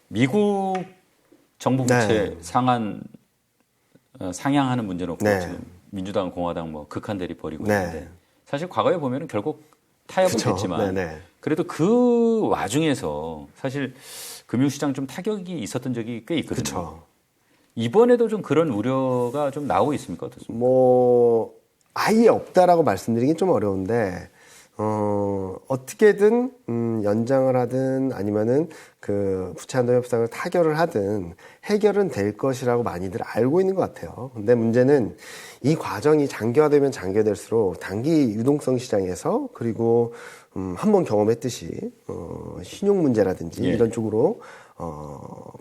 미국 정부 부채 네. 상향하는 문제 놓고 네. 지금 민주당, 공화당 뭐 극한 대립 벌이고 네. 있는데 사실 과거에 보면은 결국 타협은 그쵸. 됐지만 네네. 그래도 그 와중에서 사실 금융시장 좀 타격이 있었던 적이 꽤 있거든요. 그쵸. 이번에도 좀 그런 우려가 좀 나오고 있습니까? 어떻습니까? 뭐 아예 없다라고 말씀드리긴 좀 어려운데 어떻게든 연장을 하든 아니면은 그 부채 한도 협상을 타결을 하든 해결은 될 것이라고 많이들 알고 있는 것 같아요. 근데 문제는 이 과정이 장기화되면 장기화될수록 단기 유동성 시장에서 그리고 한번 경험했듯이 신용 문제라든지 예. 이런 쪽으로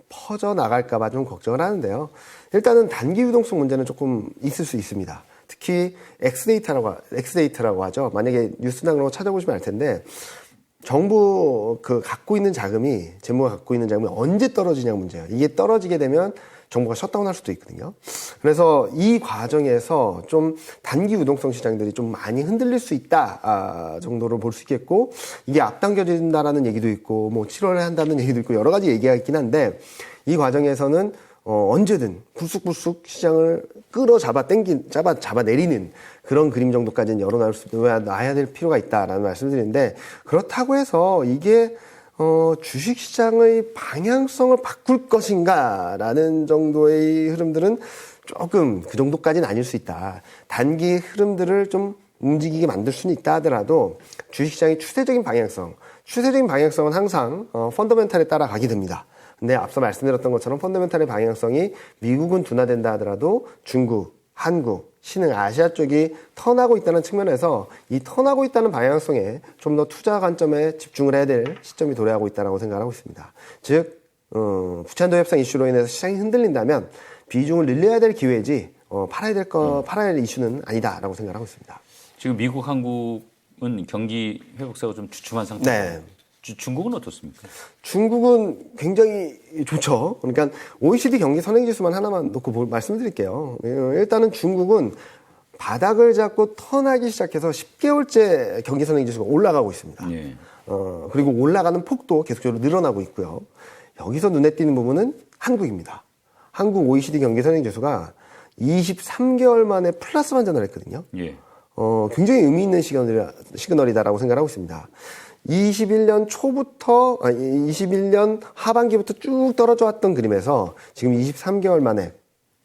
퍼져 나갈까봐 좀 걱정을 하는데요. 일단은 단기 유동성 문제는 조금 있을 수 있습니다. 특히 엑스데이터라고 하죠. 만약에 뉴스나 그런 거 찾아보시면 알 텐데 정부 갖고 있는 자금이 재무가 갖고 있는 자금이 언제 떨어지냐 문제예요. 이게 떨어지게 되면 정부가 셧다운할 수도 있거든요. 그래서 이 과정에서 좀 단기 유동성 시장들이 좀 많이 흔들릴 수 있다 정도로 볼 수 있겠고 이게 앞당겨진다라는 얘기도 있고 뭐 7월에 한다는 얘기도 있고 여러 가지 얘기가 있긴 한데 이 과정에서는 언제든 불쑥불쑥 시장을 잡아내리는 그런 그림 정도까지는 열어놔야 될 필요가 있다라는 말씀을 드리는데 그렇다고 해서 이게 주식시장의 방향성을 바꿀 것인가라는 정도의 흐름들은 조금 그 정도까지는 아닐 수 있다. 단기 흐름들을 좀 움직이게 만들 수는 있다 하더라도 주식시장의 추세적인 방향성은 항상 펀더멘탈에 따라가게 됩니다. 근데 앞서 말씀드렸던 것처럼 펀더멘탈의 방향성이 미국은 둔화된다 하더라도 중국, 한국, 신흥 아시아 쪽이 턴하고 있다는 측면에서 이 턴하고 있다는 방향성에 좀 더 투자 관점에 집중을 해야 될 시점이 도래하고 있다고 생각하고 있습니다. 즉 부채 한도 협상 이슈로 인해서 시장이 흔들린다면 비중을 늘려야 될 기회지 팔아야 할 이슈는 아니다라고 생각하고 있습니다. 지금 미국, 한국은 경기 회복세가 좀 주춤한 상태입니다. 네. 중국은 어떻습니까? 중국은 굉장히 좋죠. 그러니까 OECD 경기 선행지수만 하나만 놓고 말씀드릴게요. 일단은 중국은 바닥을 잡고 턴하기 시작해서 10개월째 경기 선행지수가 올라가고 있습니다. 예. 그리고 올라가는 폭도 계속적으로 늘어나고 있고요. 여기서 눈에 띄는 부분은 한국입니다. 한국 OECD 경기 선행지수가 23개월 만에 플러스 반전을 했거든요. 예. 굉장히 의미 있는 시그널이다라고 생각하고 있습니다. 21년 하반기부터 쭉 떨어져 왔던 그림에서 지금 23개월 만에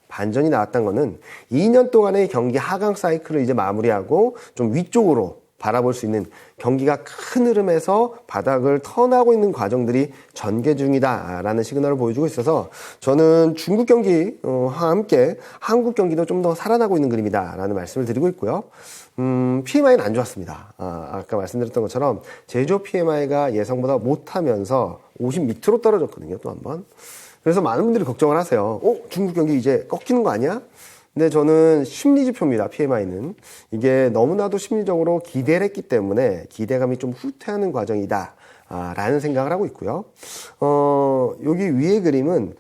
반전이 나왔던 거는 2년 동안의 경기 하강 사이클을 이제 마무리하고 좀 위쪽으로 바라볼 수 있는 경기가 큰 흐름에서 바닥을 턴하고 있는 과정들이 전개 중이다라는 시그널을 보여주고 있어서 저는 중국 경기와 함께 한국 경기도 좀 더 살아나고 있는 그림이다라는 말씀을 드리고 있고요. PMI는 안 좋았습니다. 아까 말씀드렸던 것처럼 제조 PMI가 예상보다 못하면서 50 밑으로 떨어졌거든요. 또 한 번. 그래서 많은 분들이 걱정을 하세요. 중국 경기 이제 꺾이는 거 아니야? 근데 저는 심리지표입니다. PMI는. 이게 너무나도 심리적으로 기대를 했기 때문에 기대감이 좀 후퇴하는 과정이다. 라는 생각을 하고 있고요. 여기 위의 그림은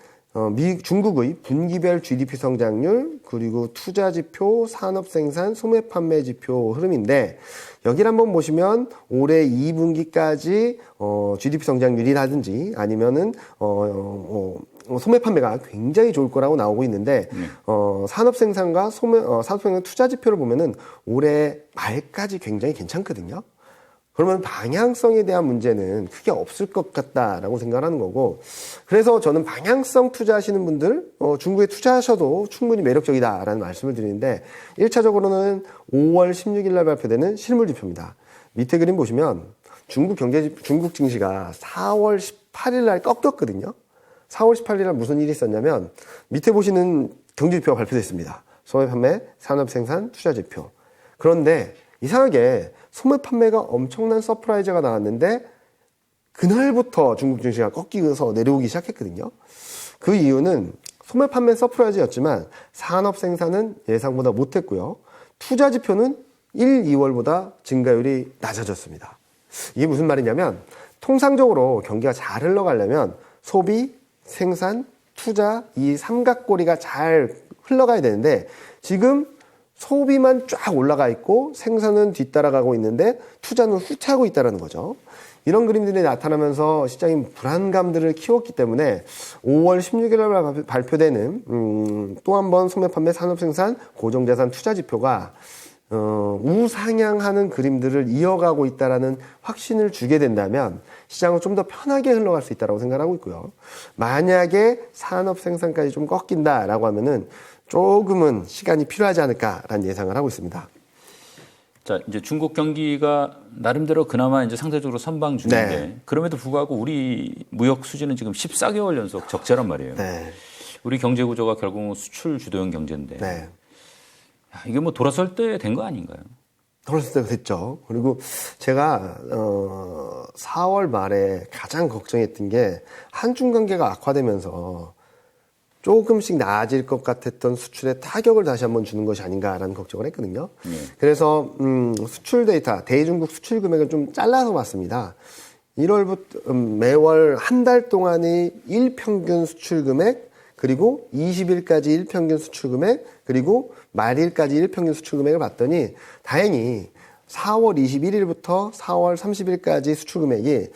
중국의 분기별 GDP 성장률, 그리고 투자 지표, 산업 생산, 소매 판매 지표 흐름인데, 여기를 한번 보시면 올해 2분기까지 GDP 성장률이라든지 아니면은 소매 판매가 굉장히 좋을 거라고 나오고 있는데 산업 생산과 산업 생산 투자 지표를 보면은 올해 말까지 굉장히 괜찮거든요. 그러면 방향성에 대한 문제는 크게 없을 것 같다라고 생각하는 거고, 그래서 저는 방향성 투자하시는 분들 중국에 투자하셔도 충분히 매력적이다라는 말씀을 드리는데 1차적으로는 5월 16일 날 발표되는 실물 지표입니다. 밑에 그림 보시면 중국 증시가 4월 18일 날 꺾였거든요. 4월 18일 날 무슨 일이 있었냐면 밑에 보시는 경제지표가 발표됐습니다. 소매 판매, 산업 생산, 투자 지표. 그런데 이상하게 소매 판매가 엄청난 서프라이즈가 나왔는데 그날부터 중국 증시가 꺾이면서 내려오기 시작했거든요. 그 이유는 소매 판매 서프라이즈였지만 산업 생산은 예상보다 못했고요. 투자 지표는 1, 2월보다 증가율이 낮아졌습니다. 이게 무슨 말이냐면 통상적으로 경기가 잘 흘러가려면 소비, 생산, 투자 이 삼각고리가 잘 흘러가야 되는데 지금 소비만 쫙 올라가 있고 생산은 뒤따라가고 있는데 투자는 후퇴하고 있다는 거죠. 이런 그림들이 나타나면서 시장이 불안감들을 키웠기 때문에 5월 16일 날 발표되는 또 한 번 소매 판매 산업생산 고정자산 투자 지표가 우상향하는 그림들을 이어가고 있다라는 확신을 주게 된다면 시장은 좀 더 편하게 흘러갈 수 있다고 생각하고 있고요. 만약에 산업 생산까지 좀 꺾인다라고 하면은 조금은 시간이 필요하지 않을까라는 예상을 하고 있습니다. 자, 이제 중국 경기가 나름대로 그나마 이제 상대적으로 선방 중인데 네. 그럼에도 불구하고 우리 무역 수지는 지금 14개월 연속 적자란 말이에요. 네. 우리 경제 구조가 결국은 수출 주도형 경제인데 네. 야, 이게 뭐 돌아설 때 된 거 아닌가요? 돌아설 때가 됐죠. 그리고 제가 4월 말에 가장 걱정했던 게 한중 관계가 악화되면서 조금씩 나아질 것 같았던 수출에 타격을 다시 한번 주는 것이 아닌가라는 걱정을 했거든요. 그래서 수출 데이터, 대중국 수출 금액을 좀 잘라서 봤습니다. 1월부터 매월 한 달 동안의 일평균 수출 금액, 그리고 20일까지 일평균 수출 금액, 그리고 말일까지 일평균 수출 금액을 봤더니 다행히 4월 21일부터 4월 30일까지 수출 금액이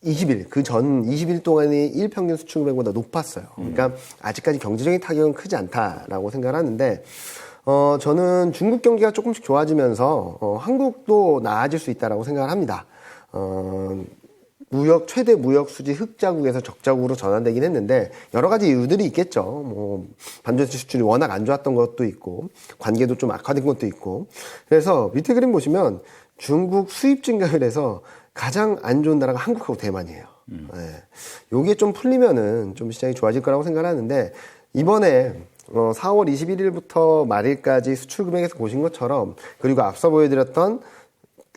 20일, 그 전 20일 동안의 일평균 수출 금액보다 높았어요. 그러니까 아직까지 경제적인 타격은 크지 않다라고 생각을 하는데, 저는 중국 경기가 조금씩 좋아지면서, 한국도 나아질 수 있다라고 생각을 합니다. 최대 무역 수지 흑자국에서 적자국으로 전환되긴 했는데, 여러 가지 이유들이 있겠죠. 뭐, 반도체 수출이 워낙 안 좋았던 것도 있고, 관계도 좀 악화된 것도 있고. 그래서 밑에 그림 보시면 중국 수입 증가율에서 가장 안 좋은 나라가 한국하고 대만이에요. 네. 요게 좀 풀리면은 좀 시장이 좋아질 거라고 생각을 하는데, 이번에 4월 21일부터 말일까지 수출 금액에서 보신 것처럼, 그리고 앞서 보여드렸던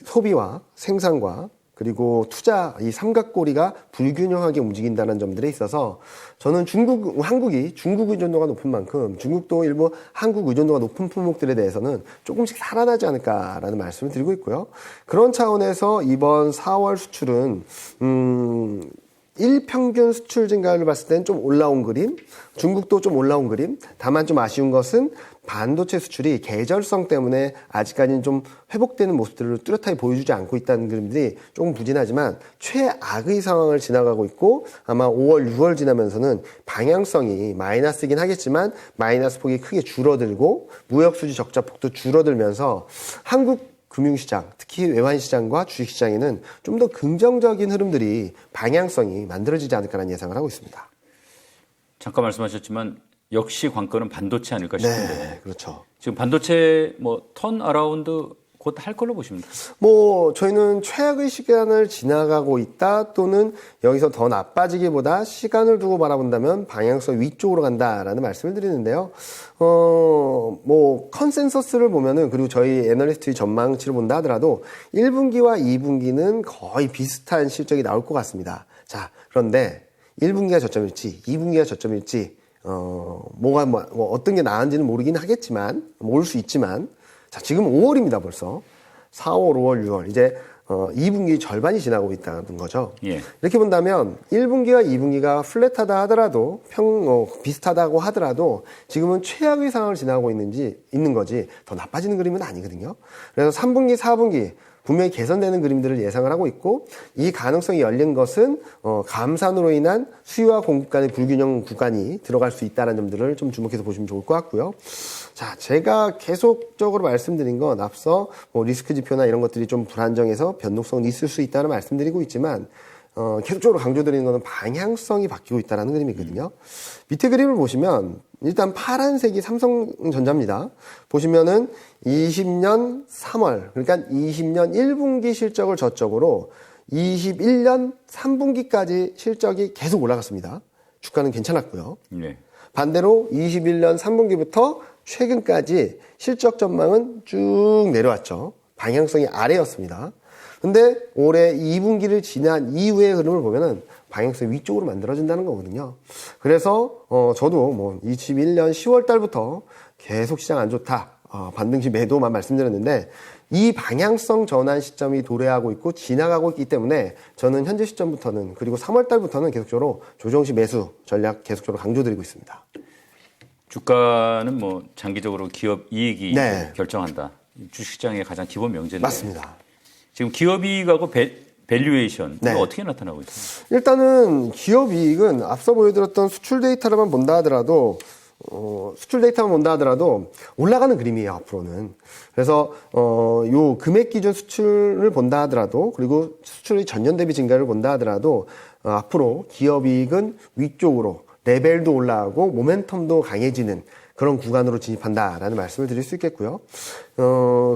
소비와 생산과 그리고 투자, 이 삼각고리가 불균형하게 움직인다는 점들에 있어서 저는 한국이 중국 의존도가 높은 만큼 중국도 일부 한국 의존도가 높은 품목들에 대해서는 조금씩 살아나지 않을까라는 말씀을 드리고 있고요. 그런 차원에서 이번 4월 수출은, 일평균 수출 증가율을 봤을 때는 좀 올라온 그림, 중국도 좀 올라온 그림, 다만 좀 아쉬운 것은 반도체 수출이 계절성 때문에 아직까지는 좀 회복되는 모습들을 뚜렷하게 보여주지 않고 있다는 그림들이 조금 부진하지만 최악의 상황을 지나가고 있고, 아마 5월, 6월 지나면서는 방향성이 마이너스이긴 하겠지만 마이너스 폭이 크게 줄어들고 무역수지 적자 폭도 줄어들면서 한국 금융시장, 특히 외환시장과 주식시장에는 좀 더 긍정적인 흐름들이, 방향성이 만들어지지 않을까라는 예상을 하고 있습니다. 잠깐 말씀하셨지만 역시 관건은 반도체 아닐까 싶은데. 네, 그렇죠. 지금 반도체 턴 어라운드 곧 할 걸로 보십니까? 저희는 최악의 시간을 지나가고 있다, 또는 여기서 더 나빠지기보다 시간을 두고 바라본다면 방향성 위쪽으로 간다라는 말씀을 드리는데요. 컨센서스를 보면은, 그리고 저희 애널리스트의 전망치를 본다 하더라도 1분기와 2분기는 거의 비슷한 실적이 나올 것 같습니다. 자, 그런데 1분기가 저점일지, 2분기가 저점일지, 어떤 게 나은지는 모르긴 하겠지만, 모를 수 있지만, 자, 지금 5월입니다, 벌써. 4월, 5월, 6월. 이제, 2분기 절반이 지나고 있다는 거죠. 예. 이렇게 본다면, 1분기와 2분기가 플랫하다 하더라도, 비슷하다고 하더라도, 지금은 최악의 상황을 지나고 있는 거지, 더 나빠지는 그림은 아니거든요. 그래서 3분기, 4분기, 분명히 개선되는 그림들을 예상을 하고 있고, 이 가능성이 열린 것은 감산으로 인한 수요와 공급 간의 불균형 구간이 들어갈 수 있다는 점들을 좀 주목해서 보시면 좋을 것 같고요. 자, 제가 계속적으로 말씀드린 건 앞서 리스크 지표나 이런 것들이 좀 불안정해서 변동성이 있을 수 있다는 말씀드리고 있지만, 계속적으로 강조드리는 것은 방향성이 바뀌고 있다는 그림이거든요. 밑에 그림을 보시면 일단 파란색이 삼성전자입니다. 보시면은 20년 3월, 그러니까 20년 1분기 실적을 저점으로 21년 3분기까지 실적이 계속 올라갔습니다. 주가는 괜찮았고요. 네. 반대로 21년 3분기부터 최근까지 실적 전망은 쭉 내려왔죠. 방향성이 아래였습니다. 근데 올해 2분기를 지난 이후의 흐름을 보면은 방향성이 위쪽으로 만들어진다는 거거든요. 그래서 저도 21년 10월 달부터 계속 시장 안 좋다, 반등시 매도만 말씀드렸는데, 이 방향성 전환 시점이 도래하고 있고 지나가고 있기 때문에 저는 현재 시점부터는, 그리고 3월 달부터는 계속적으로 조정시 매수 전략 계속적으로 강조드리고 있습니다. 주가는 뭐 장기적으로 기업 이익이 네. 결정한다. 주식시장의 가장 기본 명제인데 맞습니다. 지금 기업 이익하고 밸류에이션 네. 이거 어떻게 나타나고 있어요? 일단은 기업 이익은 앞서 보여드렸던 수출 데이터만 본다 하더라도 올라가는 그림이에요, 앞으로는. 그래서, 요 금액 기준 수출을 본다 하더라도, 그리고 수출의 전년 대비 증가를 본다 하더라도, 앞으로 기업 이익은 위쪽으로 레벨도 올라가고 모멘텀도 강해지는 그런 구간으로 진입한다라는 말씀을 드릴 수 있겠고요.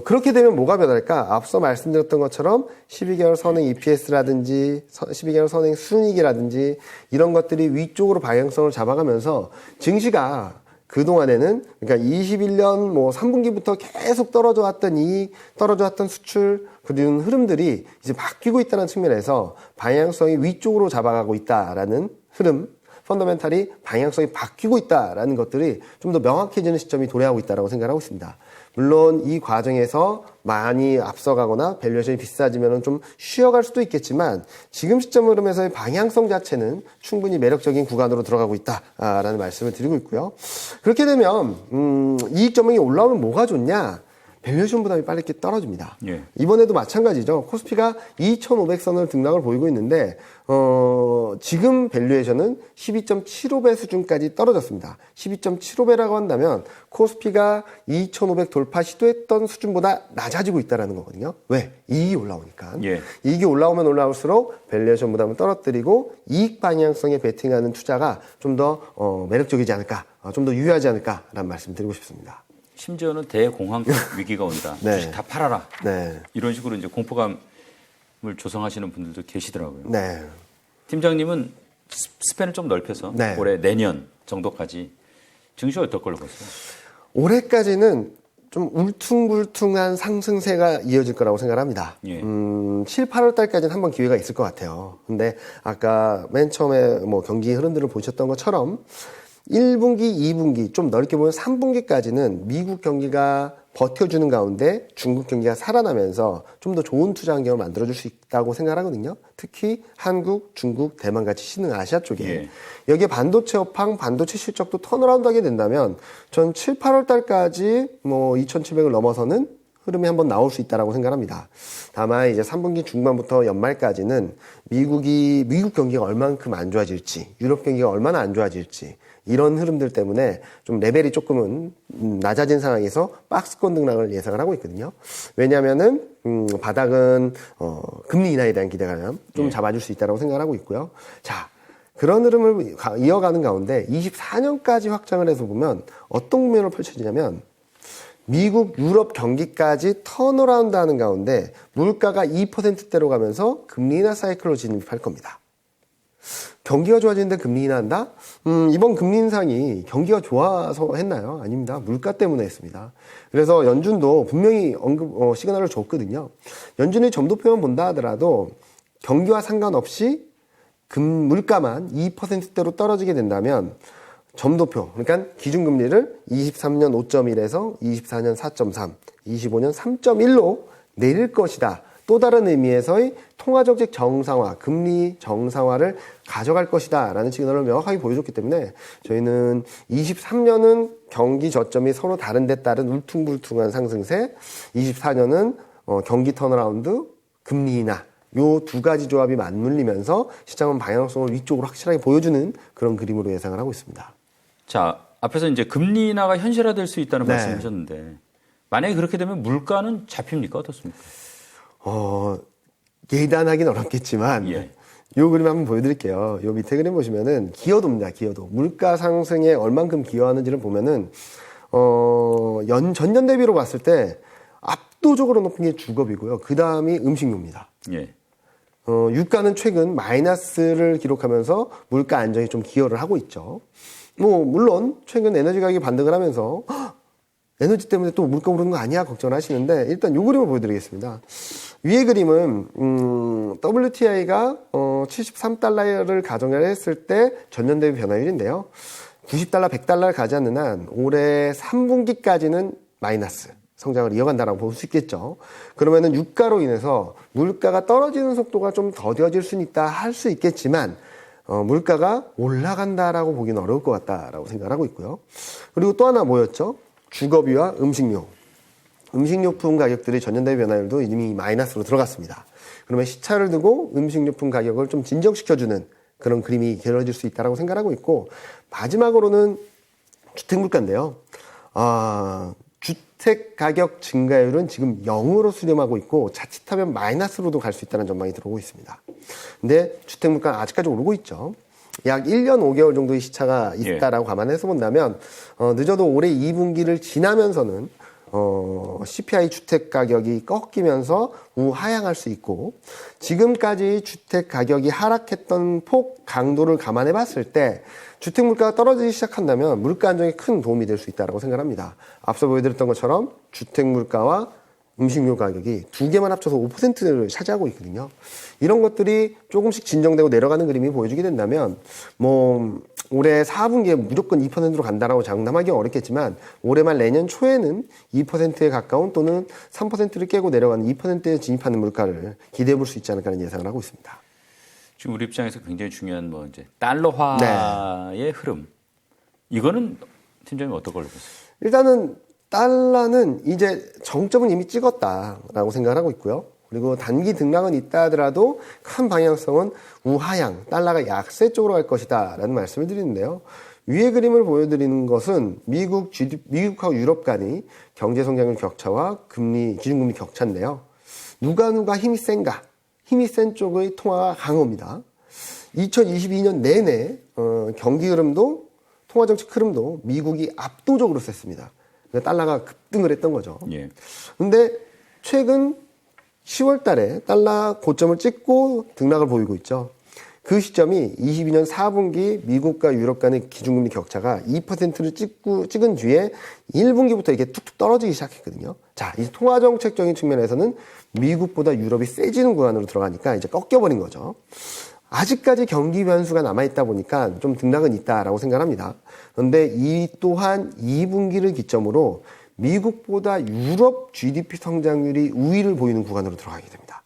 그렇게 되면 뭐가 변할까? 앞서 말씀드렸던 것처럼 12개월 선행 EPS라든지 12개월 선행 순이익이라든지 이런 것들이 위쪽으로 방향성을 잡아가면서 증시가 그동안에는 그러니까 21년 뭐 3분기부터 계속 떨어져 왔던 이익, 떨어져 왔던 수출 그런 흐름들이 이제 바뀌고 있다는 측면에서 방향성이 위쪽으로 잡아가고 있다라는 흐름, 펀더멘탈이 방향성이 바뀌고 있다라는 것들이 좀 더 명확해지는 시점이 도래하고 있다고 생각하고 있습니다. 물론 이 과정에서 많이 앞서가거나 밸류에이션이 비싸지면 좀 쉬어갈 수도 있겠지만 지금 시점 흐름에서의 방향성 자체는 충분히 매력적인 구간으로 들어가고 있다라는 말씀을 드리고 있고요. 그렇게 되면 이익 전망이 올라오면 뭐가 좋냐? 밸류에이션 부담이 빨리 이렇게 떨어집니다. 예. 이번에도 마찬가지죠. 코스피가 2,500선을 등락을 보이고 있는데 지금 밸류에이션은 12.75배 수준까지 떨어졌습니다. 12.75배라고 한다면 코스피가 2,500 돌파 시도했던 수준보다 낮아지고 있다는 거거든요. 왜? 이익이 올라오니까. 예. 이익이 올라오면 올라올수록 밸류에이션 부담을 떨어뜨리고 이익 방향성에 베팅하는 투자가 좀 더 매력적이지 않을까, 좀 더 유효하지 않을까라는 말씀 드리고 싶습니다. 심지어는 대공황적 위기가 온다. 네. 주식 다 팔아라. 네. 이런 식으로 이제 공포감을 조성하시는 분들도 계시더라고요. 네. 팀장님은 스팬을 좀 넓혀서 네. 올해 내년 정도까지 증시가 어떨 걸로 보세요? 올해까지는 좀 울퉁불퉁한 상승세가 이어질 거라고 생각합니다. 예. 7, 8월 달까지는 한번 기회가 있을 것 같아요. 근데 아까 맨 처음에 뭐 경기 흐름들을 보셨던 것처럼 1분기, 2분기, 좀 넓게 보면 3분기까지는 미국 경기가 버텨주는 가운데 중국 경기가 살아나면서 좀 더 좋은 투자 환경을 만들어줄 수 있다고 생각하거든요. 특히 한국, 중국, 대만 같이 신흥아시아 쪽에. 예. 여기에 반도체 업황, 반도체 실적도 턴어라운드 하게 된다면 전 7, 8월 달까지 뭐 2,700을 넘어서는 흐름이 한번 나올 수 있다라고 생각합니다. 다만 이제 3분기 중반부터 연말까지는 미국 경기가 얼만큼 안 좋아질지, 유럽 경기가 얼마나 안 좋아질지 이런 흐름들 때문에 좀 레벨이 조금은 낮아진 상황에서 박스권 등락을 예상을 하고 있거든요. 왜냐하면은 바닥은 금리 인하에 대한 기대감 좀 잡아줄 수 있다고 생각을 하고 있고요. 자, 그런 흐름을 이어가는 가운데 24년까지 확장을 해서 보면 어떤 국면으로 펼쳐지냐면 미국, 유럽 경기까지 턴어라운드 하는 가운데 물가가 2%대로 가면서 금리 인하 사이클로 진입할 겁니다. 경기가 좋아지는데 금리 인하한다? 이번 금리 인상이 경기가 좋아서 했나요? 아닙니다. 물가 때문에 했습니다. 그래서 연준도 분명히 시그널을 줬거든요. 연준의 점도표만 본다 하더라도 경기와 상관없이 물가만 2%대로 떨어지게 된다면 점도표, 그러니까 기준금리를 23년 5.1에서 24년 4.3, 25년 3.1로 내릴 것이다. 또 다른 의미에서의 통화정책 정상화, 금리 정상화를 가져갈 것이다 라는 시그널을 명확하게 보여줬기 때문에 저희는 23년은 경기 저점이 서로 다른 데 따른 울퉁불퉁한 상승세, 24년은 경기 턴어라운드, 금리 인하 요 두 가지 조합이 맞물리면서 시장은 방향성을 위쪽으로 확실하게 보여주는 그런 그림으로 예상을 하고 있습니다. 자, 앞에서 이제 금리 인하가 현실화될 수 있다는 네. 말씀하셨는데 만약에 그렇게 되면 물가는 잡힙니까? 어떻습니까? 예단하기는 어렵겠지만 예. 요 그림 한번 보여드릴게요. 요 밑에 그림 보시면은 기여도입니다. 기여도. 물가 상승에 얼만큼 기여하는지를 보면은 전년 대비로 봤을 때 압도적으로 높은 게 주거비고요. 그 다음이 음식료입니다. 예. 유가는 최근 마이너스를 기록하면서 물가 안정에 좀 기여를 하고 있죠. 물론 최근 에너지 가격이 반등을 하면서 에너지 때문에 또 물가 오르는 거 아니야 걱정을 하시는데 일단 요 그림을 보여드리겠습니다. 위의 그림은 WTI가 73달러를 가정을 했을 때 전년 대비 변화율인데요. 90달러, 100달러를 가지 않는 한 올해 3분기까지는 마이너스 성장을 이어간다라고 볼 수 있겠죠. 그러면은 유가로 인해서 물가가 떨어지는 속도가 좀 더뎌질 수는 있다 할 수 있겠지만 물가가 올라간다라고 보기는 어려울 것 같다라고 생각을 하고 있고요. 그리고 또 하나 뭐였죠? 주거비와 음식료. 음식료품 가격들이 전년 대비 변화율도 이미 마이너스로 들어갔습니다. 그러면 시차를 두고 음식료품 가격을 좀 진정시켜주는 그런 그림이 그려질 수 있다고 생각하고 있고, 마지막으로는 주택물가인데요. 주택 가격 증가율은 지금 0으로 수렴하고 있고 자칫하면 마이너스로도 갈 수 있다는 전망이 들어오고 있습니다. 근데 주택물가는 아직까지 오르고 있죠. 약 1년 5개월 정도의 시차가 있다라고 감안해서 본다면 늦어도 올해 2분기를 지나면서는 CPI 주택 가격이 꺾이면서 우하향할 수 있고, 지금까지 주택 가격이 하락했던 폭 강도를 감안해 봤을 때 주택 물가가 떨어지기 시작한다면 물가 안정에 큰 도움이 될 수 있다고 생각합니다. 앞서 보여드렸던 것처럼 주택 물가와 음식료 가격이 두 개만 합쳐서 5%를 차지하고 있거든요. 이런 것들이 조금씩 진정되고 내려가는 그림이 보여주게 된다면 올해 4분기에 무조건 2%로 간다라고 장담하기 어렵겠지만 올해 말 내년 초에는 2%에 가까운 또는 3%를 깨고 내려가는 2%에 진입하는 물가를 기대해 볼 수 있지 않을까 하는 예상을 하고 있습니다. 지금 우리 입장에서 굉장히 중요한 이제 달러화의 흐름. 이거는 팀장님 어떤 걸로 보세요? 일단은 달러는 이제 정점은 이미 찍었다라고 생각을 하고 있고요. 그리고 단기 등락은 있다 하더라도 큰 방향성은 우하향, 달러가 약세 쪽으로 갈 것이다 라는 말씀을 드리는데요. 위의 그림을 보여드리는 것은 미국하고 유럽 간의 경제성장률 격차와 기준금리 격차인데요. 누가 힘이 센가? 힘이 센 쪽의 통화가 강호입니다. 2022년 내내 경기 흐름도 통화정책 흐름도 미국이 압도적으로 셌습니다. 달러가 급등을 했던 거죠. 그런데 최근 10월 달에 달러 고점을 찍고 등락을 보이고 있죠. 그 시점이 22년 4분기 미국과 유럽 간의 기준금리 격차가 2%를 찍은 뒤에 1분기부터 이게 툭툭 떨어지기 시작했거든요. 자, 이제 통화정책적인 측면에서는 미국보다 유럽이 세지는 구간으로 들어가니까 이제 꺾여버린 거죠. 아직까지 경기 변수가 남아있다 보니까 좀 등락은 있다라고 생각합니다. 그런데 이 또한 2분기를 기점으로 미국보다 유럽 GDP 성장률이 우위를 보이는 구간으로 들어가게 됩니다.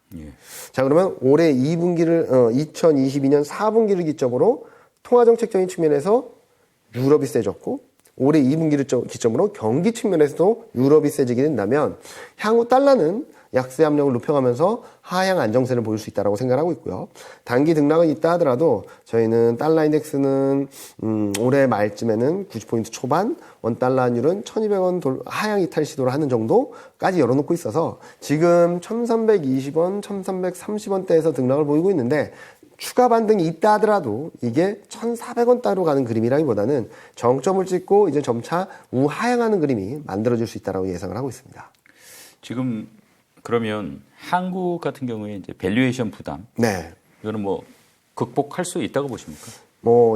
자, 그러면 올해 2분기를 2022년 4분기를 기점으로 통화정책적인 측면에서 유럽이 세졌고 올해 2분기를 기점으로 경기 측면에서도 유럽이 세지게 된다면 향후 달러는 약세 압력을 높여가면서 하향 안정세를 보일 수 있다고 생각하고 있고요. 단기 등락은 있다 하더라도 저희는 달러 인덱스는 올해 말쯤에는 90포인트 초반, 원달러 환율은 1200원 하향 이탈 시도를 하는 정도까지 열어놓고 있어서 지금 1320원, 1330원대에서 등락을 보이고 있는데 추가 반등이 있다 하더라도 이게 1,400원대로 가는 그림이라기보다는 정점을 찍고 이제 점차 우하향하는 그림이 만들어질 수 있다고 예상을 하고 있습니다. 지금 그러면 한국 같은 경우에 이제 밸류에이션 부담, 이거는 극복할 수 있다고 보십니까?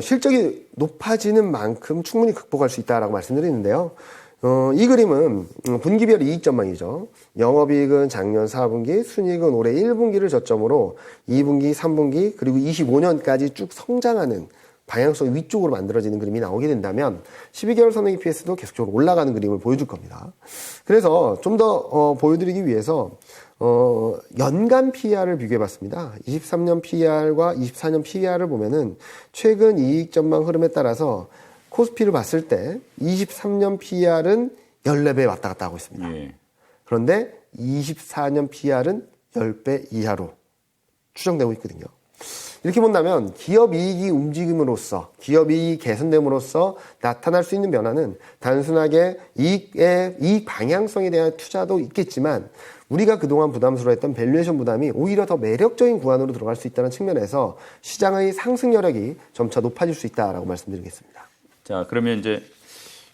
실적이 높아지는 만큼 충분히 극복할 수 있다라고 말씀드리는데요. 이 그림은 분기별 이익 전망이죠. 영업이익은 작년 4분기, 순이익은 올해 1분기를 저점으로 2분기, 3분기, 그리고 25년까지 쭉 성장하는 방향성이 위쪽으로 만들어지는 그림이 나오게 된다면 12개월 선행 EPS도 계속적으로 올라가는 그림을 보여줄 겁니다. 그래서 좀 더 보여드리기 위해서 연간 PER을 비교해봤습니다. 23년 PER과 24년 PER을 보면은 최근 이익 전망 흐름에 따라서 코스피를 봤을 때 23년 PER은 14배 왔다 갔다 하고 있습니다. 그런데 24년 PER은 10배 이하로 추정되고 있거든요. 이렇게 본다면 기업 이익이 움직임으로써 기업 이익이 개선됨으로써 나타날 수 있는 변화는 단순하게 이익 방향성에 대한 투자도 있겠지만 우리가 그동안 부담스러워했던 밸류에이션 부담이 오히려 더 매력적인 구간으로 들어갈 수 있다는 측면에서 시장의 상승 여력이 점차 높아질 수 있다라고 말씀드리겠습니다. 자, 그러면 이제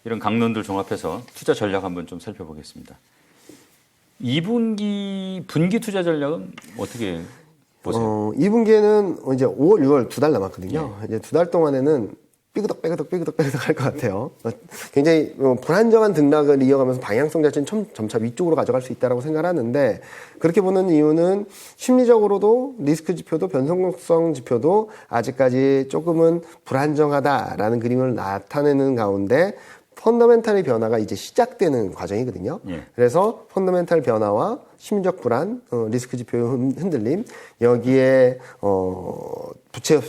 이런 강론들 종합해서 투자 전략 한번 좀 살펴보겠습니다. 2분기 분기 투자 전략은 어떻게 보세요? 2분기에는 이제 5월, 6월 2달 남았거든요. 이제 2달 동안에는 삐그덕 할 것 같아요. 굉장히 불안정한 등락을 이어가면서 방향성 자체는 점차 위쪽으로 가져갈 수 있다고 생각하는데 그렇게 보는 이유는 심리적으로도 리스크 지표도 변동성 지표도 아직까지 조금은 불안정하다라는 그림을 나타내는 가운데 펀더멘탈의 변화가 이제 시작되는 과정이거든요. 그래서 펀더멘탈 변화와 심리적 불안, 리스크 지표의 흔들림, 여기에 부채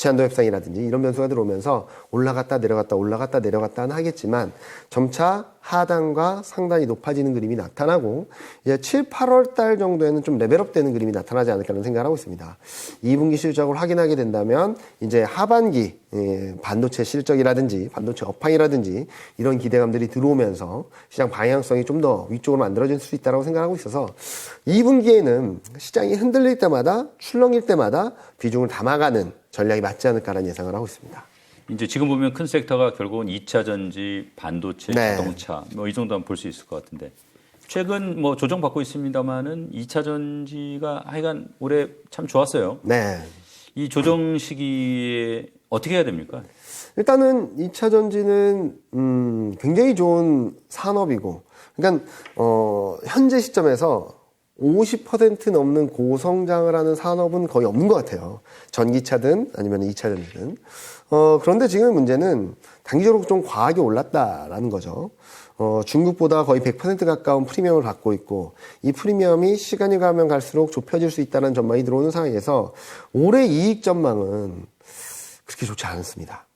한도 협상이라든지 이런 변수가 들어오면서 올라갔다 내려갔다는 하겠지만 점차 하단과 상단이 높아지는 그림이 나타나고 이제 7, 8월 달 정도에는 좀 레벨업 되는 그림이 나타나지 않을까라는 생각을 하고 있습니다. 2분기 실적을 확인하게 된다면 이제 하반기 반도체 실적이라든지 반도체 업황이라든지 이런 기대감들이 들어오면서 시장 방향성이 좀 더 위쪽으로 만들어질 수 있다고 생각하고 있어서 2분기에는 시장이 흔들릴 때마다 출렁일 때마다 비중을 담아가는 전략이 맞지 않을까라는 예상을 하고 있습니다. 이제 지금 보면 큰 섹터가 결국은 2차 전지, 반도체, 네. 자동차 뭐 이 정도만 볼 수 있을 것 같은데 최근 뭐 조정받고 있습니다만은 2차 전지가 하여간 올해 참 좋았어요. 네. 이 조정 시기에 어떻게 해야 됩니까? 일단은 2차 전지는 굉장히 좋은 산업이고, 그러니까 현재 시점에서 50% 넘는 고성장을 하는 산업은 거의 없는 것 같아요. 전기차든 아니면 2차 전지든. 그런데 지금 문제는 단기적으로 좀 과하게 올랐다라는 거죠. 중국보다 거의 100% 가까운 프리미엄을 받고 있고, 이 프리미엄이 시간이 가면 갈수록 좁혀질 수 있다는 전망이 들어오는 상황에서 올해 이익 전망은 그렇게 좋지 않습니다.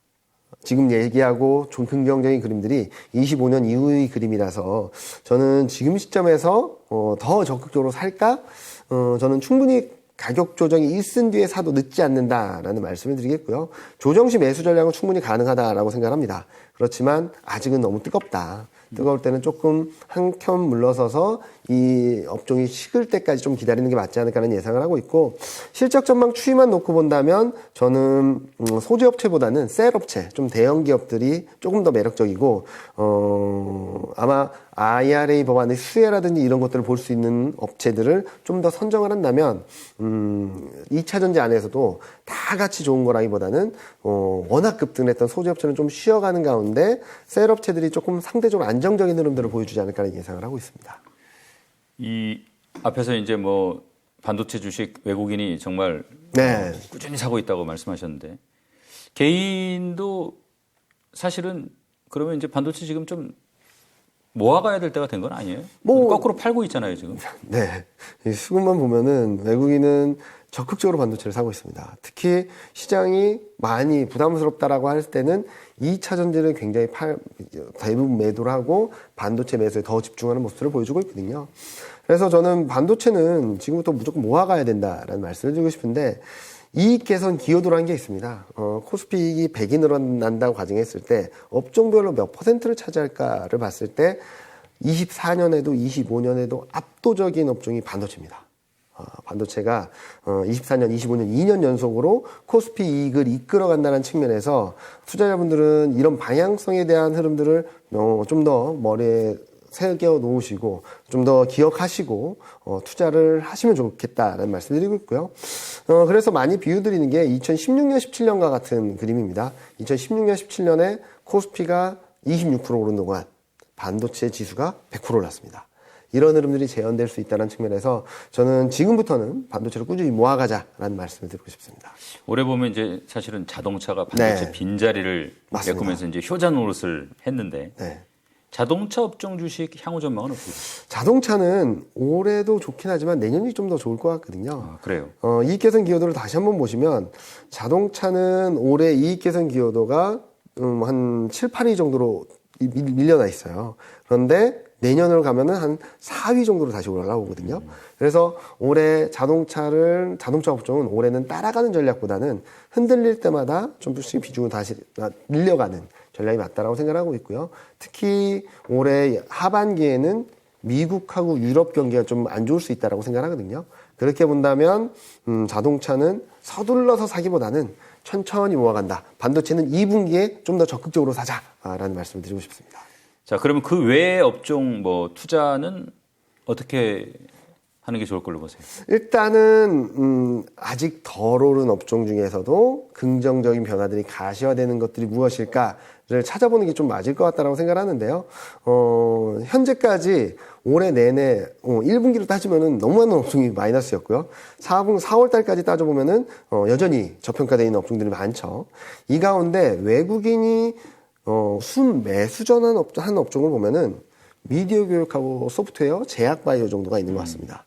지금 얘기하고 좀 긍정적인 그림들이 25년 이후의 그림이라서 저는 지금 시점에서 더 적극적으로 살까? 저는 충분히 가격 조정이 있은 뒤에 사도 늦지 않는다라는 말씀을 드리겠고요. 조정 시 매수 전략은 충분히 가능하다라고 생각합니다. 그렇지만 아직은 너무 뜨겁다. 뜨거울 때는 조금 한켠 물러서서 이 업종이 식을 때까지 좀 기다리는 게 맞지 않을까라는 예상을 하고 있고, 실적 전망 추이만 놓고 본다면 저는 소재업체보다는 셀업체, 좀 대형 기업들이 조금 더 매력적이고, 아마 IRA 법안의 수혜라든지 이런 것들을 볼 수 있는 업체들을 좀 더 선정을 한다면 2차 전지 안에서도 다 같이 좋은 거라기보다는 워낙 급등했던 소재업체는 좀 쉬어가는 가운데 셀업체들이 조금 상대적으로 안정적인 흐름들을 보여주지 않을까라는 예상을 하고 있습니다. 이 앞에서 이제 뭐 반도체 주식 외국인이 정말 네. 꾸준히 사고 있다고 말씀하셨는데 개인도 사실은 그러면 이제 반도체 지금 좀 모아가야 될 때가 된 건 아니에요? 거꾸로 팔고 있잖아요 지금. 네, 이 수급만 보면은 외국인은 적극적으로 반도체를 사고 있습니다. 특히 시장이 많이 부담스럽다라고 할 때는 2차 전지를 굉장히 대부분 매도를 하고 반도체 매수에 더 집중하는 모습을 보여주고 있거든요. 그래서 저는 반도체는 지금부터 무조건 모아가야 된다라는 말씀을 드리고 싶은데, 이익 개선 기여도라는 게 있습니다. 코스피 이익이 100이 늘어난다고 가정했을 때 업종별로 몇 퍼센트를 차지할까를 봤을 때 24년에도 25년에도 압도적인 업종이 반도체입니다. 반도체가 24년, 25년 2년 연속으로 코스피 이익을 이끌어간다는 측면에서 투자자분들은 이런 방향성에 대한 흐름들을 좀 더 머리에 새겨 놓으시고 좀 더 기억하시고 투자를 하시면 좋겠다라는 말씀을 드리고 있고요. 그래서 많이 비유드리는 게 2016년, 17년과 같은 그림입니다. 2016년, 17년에 코스피가 26% 오른 동안 반도체 지수가 100% 올랐습니다. 이런 흐름들이 재현될 수 있다는 측면에서 저는 지금부터는 반도체를 꾸준히 모아가자라는 말씀을 드리고 싶습니다. 올해 보면 이제 사실은 자동차가 반도체 네. 빈자리를 메꾸면서 이제 효자 노릇을 했는데 네. 자동차 업종 주식 향후 전망은 어떻게 돼요? 자동차는 올해도 좋긴 하지만 내년이 좀 더 좋을 것 같거든요. 그래요? 이익 개선 기여도를 다시 한번 보시면 자동차는 올해 이익 개선 기여도가 한 7, 8위 정도로 밀려나 있어요. 그런데 내년으로 가면은 한 4위 정도로 다시 올라오거든요. 그래서 올해 자동차 업종은 올해는 따라가는 전략보다는 흔들릴 때마다 좀씩 비중을 다시 늘려가는 전략이 맞다라고 생각하고 있고요. 특히 올해 하반기에는 미국하고 유럽 경기가 좀 안 좋을 수 있다라고 생각하거든요. 그렇게 본다면 자동차는 서둘러서 사기보다는 천천히 모아간다. 반도체는 2분기에 좀 더 적극적으로 사자라는 말씀을 드리고 싶습니다. 자, 그러면 그 외의 업종 뭐 투자는 어떻게 하는 게 좋을 걸로 보세요? 일단은 아직 덜 오른 업종 중에서도 긍정적인 변화들이 가시화되는 것들이 무엇일까를 찾아보는 게 좀 맞을 것 같다고 생각하는데요. 현재까지 올해 내내 1분기로 따지면은 너무 많은 업종이 마이너스였고요. 4월 달까지 따져보면은 여전히 저평가되어 있는 업종들이 많죠. 이 가운데 외국인이 순매수 전환 한 업종을 보면은 미디어 교육하고 소프트웨어, 제약 바이오 정도가 있는 것 같습니다.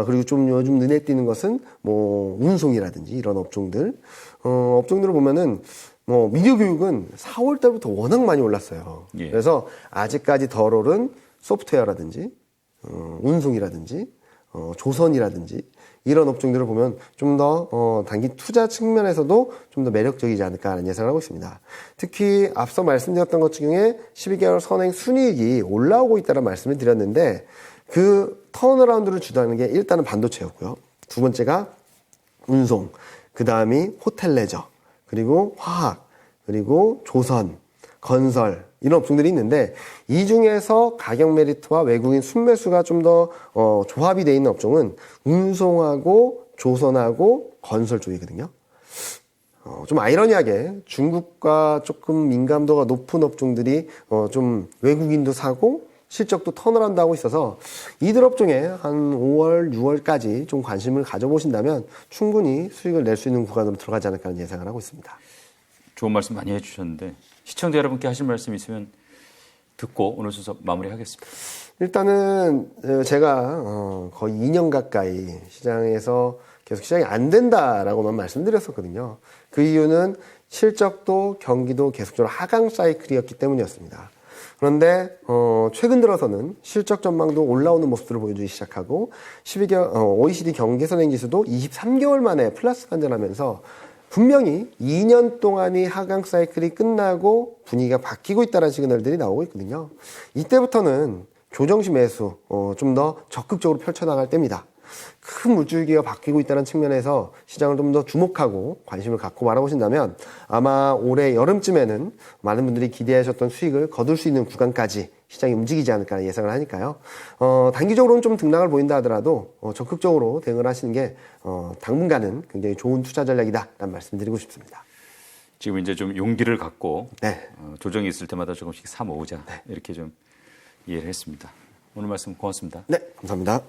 그리고 좀 요즘 눈에 띄는 것은 뭐 운송이라든지 이런 업종들, 업종들을 보면은 뭐 미디어 교육은 4월 달부터 워낙 많이 올랐어요. 예. 그래서 아직까지 덜 오른 소프트웨어라든지 운송이라든지 조선이라든지 이런 업종들을 보면 좀 더 단기 투자 측면에서도 좀 더 매력적이지 않을까 하는 예상을 하고 있습니다. 특히 앞서 말씀드렸던 것 중에 12개월 선행 순이익이 올라오고 있다는 말씀을 드렸는데 그 턴어라운드를 주도하는 게 일단은 반도체였고요. 두 번째가 운송, 그 다음이 호텔 레저, 그리고 화학, 그리고 조선, 건설 이런 업종들이 있는데 이 중에서 가격 메리트와 외국인 순매수가 좀 더 조합이 돼 있는 업종은 운송하고 조선하고 건설 쪽이거든요. 좀 아이러니하게 중국과 조금 민감도가 높은 업종들이 좀 외국인도 사고 실적도 턴어라운드 하고 있어서 이들 업종에 한 5월, 6월까지 좀 관심을 가져보신다면 충분히 수익을 낼 수 있는 구간으로 들어가지 않을까 하는 예상을 하고 있습니다. 좋은 말씀 많이 해주셨는데 시청자 여러분께 하실 말씀 있으면 듣고 오늘 순서 마무리하겠습니다. 일단은 제가 거의 2년 가까이 시장에서 계속 시장이 안 된다라고만 말씀드렸었거든요. 그 이유는 실적도 경기도 계속적으로 하강 사이클이었기 때문이었습니다. 그런데 최근 들어서는 실적 전망도 올라오는 모습들을 보여주기 시작하고 12개월 OECD 경기선행지수도 23개월 만에 플러스 반전하면서 분명히 2년 동안의 하강 사이클이 끝나고 분위기가 바뀌고 있다는 시그널들이 나오고 있거든요. 이때부터는 조정시 매수 좀 더 적극적으로 펼쳐나갈 때입니다. 큰 물줄기가 바뀌고 있다는 측면에서 시장을 좀 더 주목하고 관심을 갖고 바라보신다면 아마 올해 여름쯤에는 많은 분들이 기대하셨던 수익을 거둘 수 있는 구간까지 시장이 움직이지 않을까 예상을 하니까요. 단기적으로는 좀 등락을 보인다 하더라도 적극적으로 대응을 하시는 게 당분간은 굉장히 좋은 투자 전략이다라는 말씀드리고 싶습니다. 지금 이제 좀 용기를 갖고 네. 조정이 있을 때마다 조금씩 사 모으자 네. 이렇게 좀 이해를 했습니다. 오늘 말씀 고맙습니다. 네, 감사합니다.